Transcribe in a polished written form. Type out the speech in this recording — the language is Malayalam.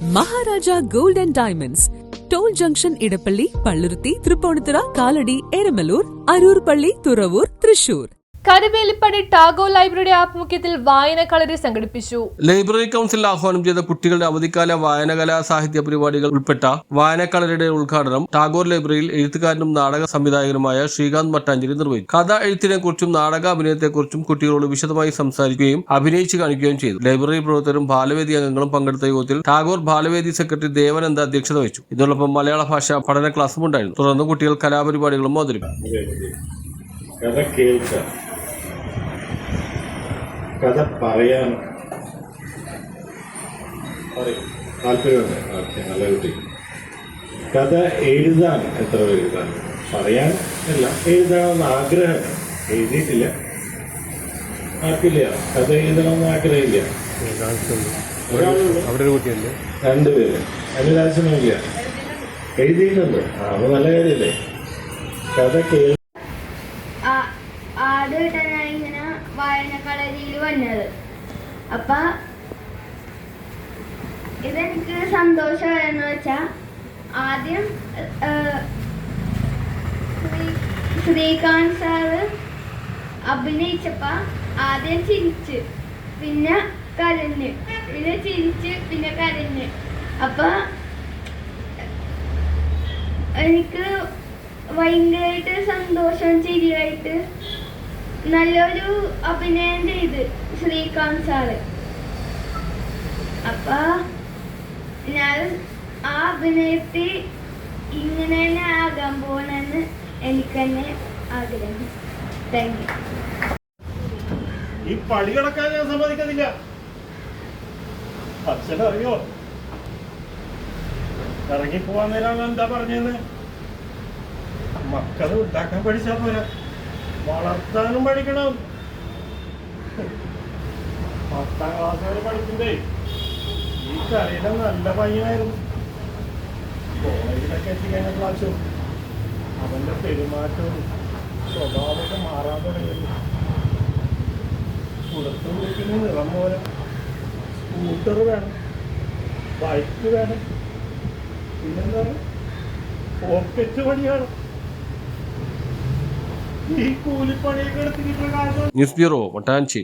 Maharaja Gold and Diamonds, Toll Junction, Idapalli, Pallurthi, Thirupponithura, Kaladi, Eramalur, Arur Palli, Thuravur, Thrissur. Karuvelippady Tagore library ആഭിമുഖ്യത്തിൽ വായനക്കളരി സംഘടിപ്പിച്ചു. ലൈബ്രറി കൗൺസിൽ ആഹ്വാനം ചെയ്ത കുട്ടികളുടെ അവധിക്കാല വായനകലാ സാഹിത്യ പരിപാടികൾ ഉൾപ്പെട്ട വായനക്കളരിയുടെ ഉദ്ഘാടനം ടാഗോർ ലൈബ്രറിയിൽ എഴുത്തുകാരനും നാടക സംവിധായകനുമായ ശ്രീകാന്ത് മട്ടാഞ്ചേരി നിർവഹിച്ചു. കഥ എഴുത്തിനെക്കുറിച്ചും നാടക അഭിനയത്തെക്കുറിച്ചും കുട്ടികളോട് വിശദമായി സംസാരിക്കുകയും അഭിനയിച്ചു കാണിക്കുകയും ചെയ്തു. ലൈബ്രറി പ്രവർത്തകരും ബാലവേദി അംഗങ്ങളും പങ്കെടുത്ത യോഗത്തിൽ ടാഗോർ ബാലവേദി സെക്രട്ടറി ദേവനന്ദ അധ്യക്ഷത വഹിച്ചു. ഇതോടൊപ്പം മലയാള ഭാഷ പഠന ക്ലാസും ഉണ്ടായിരുന്നു. തുടർന്ന് കുട്ടികൾ കലാപരിപാടികളും അവതരിപ്പിച്ചു. കഥ പറയാൻ താല്പര്യമുണ്ട്. നല്ല കുട്ടി. കഥ എഴുതാൻ എത്ര എഴുതാൻ പറയാൻ അല്ല, എഴുതണമെന്ന് ആഗ്രഹം. എഴുതിയിട്ടില്ല, ആർക്കില്ല കഥ എഴുതണമെന്ന് ആഗ്രഹമില്ല. രണ്ടുപേര് അനുരാശനമില്ല, എഴുതിയിട്ടുണ്ട്. അത് നല്ല കാര്യമല്ലേ. കഥ ആദ്യമായിട്ടാണ് ഇങ്ങനെ വായനക്കളരിയിൽ വന്നത്. അപ്പൊ ഇതെനിക്ക് സന്തോഷമായെന്ന് വെച്ചാൽ ആദ്യം ശ്രീകാന്ത് സാറ് അഭിനയിച്ചപ്പോ ആദ്യം ചിരിച്ച്, പിന്നെ കരഞ്ഞ്, പിന്നെ ചിരിച്ച്, പിന്നെ കരഞ്ഞ്. അപ്പൊ എനിക്ക് ഭയങ്കരമായിട്ട് സന്തോഷം, ചിരിയായിട്ട് നല്ലൊരു അഭിനയം ചെയ്ത് ശ്രീകാന്ത് സാറ്. അപ്പൊ ഞാൻ ആ അഭിനയത്തിൽ ഇങ്ങനെ തന്നെ ആകാൻ പോണെന്ന് എനിക്ക് തന്നെ ആഗ്രഹം. Thank you. ഈ പടി കിടക്കാൻ ഞാൻ സമ്മതിക്കുന്നില്ല. അച്ഛനറിയോ ഇറങ്ങിപ്പോവാൻ നേരം എന്താ പറഞ്ഞെന്ന്? മക്കളെ ഉണ്ടാക്കാൻ പഠിച്ചാൽ പോരാ, വളർത്താനും പഠിക്കണം. 10ാം ക്ലാസ് വരെ പഠിക്കുന്നേ ഈ കരയിലെ നല്ല പയ്യനായിരുന്നു. കോളേജിലൊക്കെ എത്തിക്കഴിഞ്ഞ ക്ലാസ്സും അവന്റെ പെരുമാറ്റവും സ്വഭാവമൊക്കെ മാറാൻ തുടങ്ങിയിരുന്നു. പുറത്തു വീട്ടിന് നിറം പോലെ സ്കൂട്ടർ വേണം, ബൈക്ക് വേണം, പിന്നെന്താ പോക്കറ്റ് പണിയാണ്. ഈ കൂലിപ്പണിയൊക്കെ എടുത്തിട്ട് ന്യൂസ് ബ്യൂറോ, മട്ടാഞ്ചേരി.